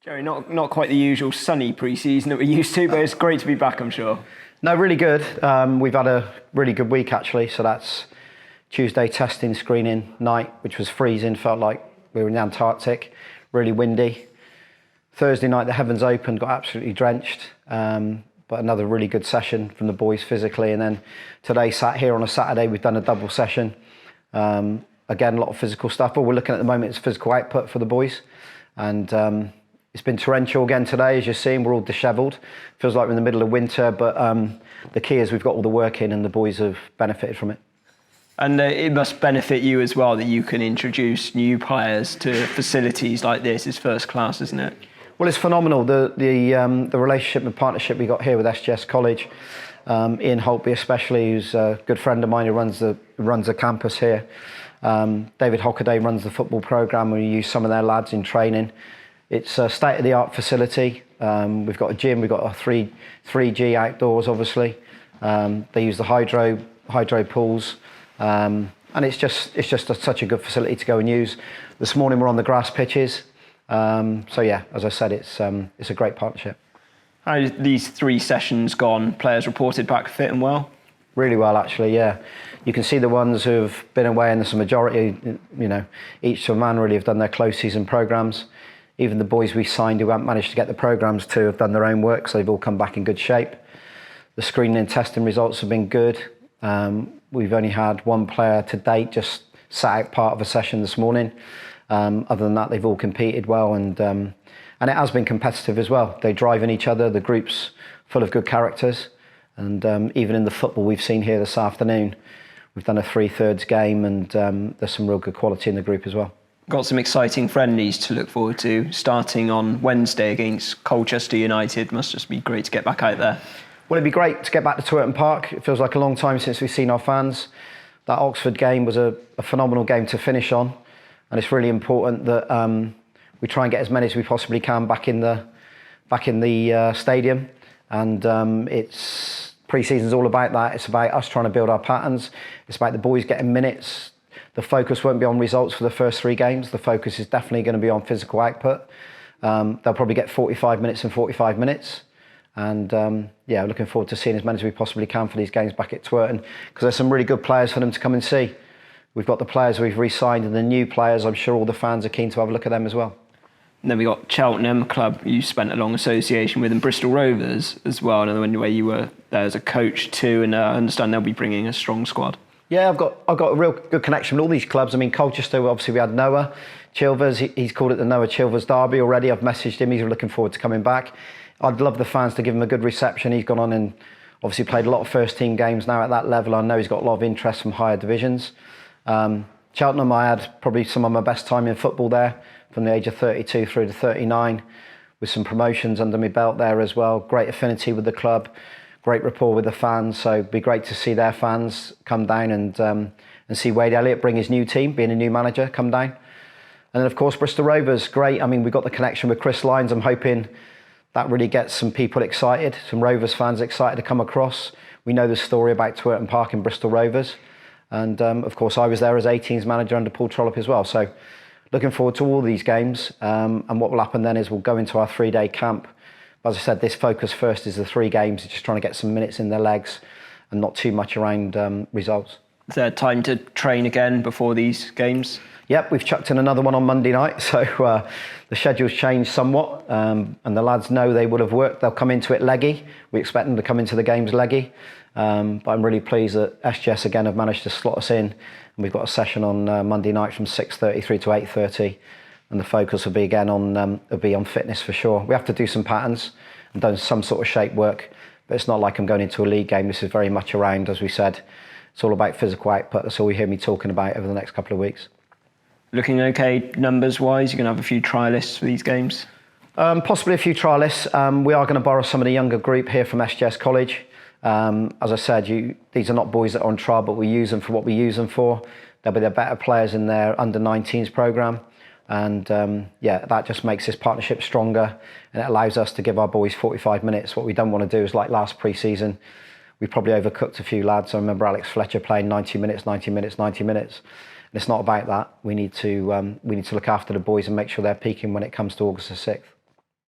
Jerry, not quite the usual sunny pre-season that we're used to, but it's great to be back, I'm sure. No, really good. We've had a really good week, actually. So that's Tuesday testing, screening night, which was freezing. Felt like we were in the Antarctic, really windy. Thursday night, the heavens opened, got absolutely drenched. But another really good session from the boys physically. And then today, sat here on a Saturday, we've done a double session. Again, a lot of physical stuff. All we're looking at the moment is physical output for the boys. And it's been torrential again today, as you're seeing. We're all dishevelled. Feels like we're in the middle of winter, but the key is we've got all the work in and the boys have benefited from it. And it must benefit you as well that you can introduce new players to facilities like this. It's first class, isn't it? Well, it's phenomenal. The relationship and partnership we got here with SGS College, Ian Holtby especially, who's a good friend of mine who runs the campus here. David Hockaday runs the football programme. We use some of their lads in training. It's a state-of-the-art facility. We've got a gym. We've got a 3G outdoors, obviously. They use the hydro pools, and it's just such a good facility to go and use. This morning we're on the grass pitches. So yeah, as I said, it's a great partnership. How have these 3 sessions gone? Players reported back fit and well? Really well, actually, yeah. You can see the ones who've been away, and there's a majority, each to a man really have done their close season programmes. Even the boys we signed who haven't managed to get the programmes to have done their own work, so they've all come back in good shape. The screening and testing results have been good. We've only had one player to date just sat out part of a session this morning. Other than that, they've all competed well, and it has been competitive as well. They're driving each other. The group's full of good characters, and even in the football we've seen here this afternoon, we've done a 3/3 game, and there's some real good quality in the group as well. Got some exciting friendlies to look forward to, starting on Wednesday against Colchester United. Must just be great to get back out there. Well, it'd be great to get back to Twerton Park. It feels like a long time since we've seen our fans. That Oxford game was a phenomenal game to finish on, and it's really important that we try and get as many as we possibly can back in the stadium. And it's pre-season's all about that. It's about us trying to build our patterns. It's about the boys getting minutes. The focus won't be on results for the first 3 games. The focus is definitely going to be on physical output. They'll probably get 45 minutes and 45 minutes. And yeah, looking forward to seeing as many as we possibly can for these games back at Twerton, because there's some really good players for them to come and see. We've got the players we've re-signed and the new players. I'm sure all the fans are keen to have a look at them as well. And then we got Cheltenham, a club you spent a long association with, and Bristol Rovers as well. Another way you were there as a coach too, and I understand they'll be bringing a strong squad. Yeah, I've got a real good connection with all these clubs. I mean, Colchester, obviously we had Noah Chilvers. He's called it the Noah Chilvers Derby already. I've messaged him. He's looking forward to coming back. I'd love the fans to give him a good reception. He's gone on and obviously played a lot of first team games now at that level. I know he's got a lot of interest from higher divisions. Cheltenham, I had probably some of my best time in football there, from the age of 32 through to 39, with some promotions under my belt there as well. Great affinity with the club. Great rapport with the fans, so it'd be great to see their fans come down and see Wade Elliott bring his new team, being a new manager, come down. And then of course Bristol Rovers, great. I mean, we've got the connection with Chris Lyons. I'm hoping that really gets some people excited, some Rovers fans excited to come across. We know the story about Twerton Park and Bristol Rovers, and of course I was there as 18s manager under Paul Trollope as well. So looking forward to all these games, and what will happen then is we'll go into our 3-day camp. As I said, this focus first is the 3 games, just trying to get some minutes in their legs and not too much around results. Is there time to train again before these games? Yep, we've chucked in another one on Monday night, so the schedule's changed somewhat, and the lads know they would have worked. They'll come into it leggy. We expect them to come into the games leggy, but I'm really pleased that SGS again have managed to slot us in, and we've got a session on Monday night from 6:30 through to 8:30. And the focus will be again on fitness for sure. We have to do some patterns and do some sort of shape work, but it's not like I'm going into a league game. This is very much around, as we said, it's all about physical output. That's all you hear me talking about over the next couple of weeks. Looking okay numbers-wise? You're going to have a few trialists for these games? Possibly a few trialists. We are going to borrow some of the younger group here from SGS College. As I said, these are not boys that are on trial, but we use them for what we use them for. They'll be the better players in their under-19s programme. And yeah, that just makes this partnership stronger, and it allows us to give our boys 45 minutes. What we don't want to do is, like last pre-season, we probably overcooked a few lads. I remember Alex Fletcher playing 90 minutes. And it's not about that. We need to look after the boys and make sure they're peaking when it comes to August the 6th.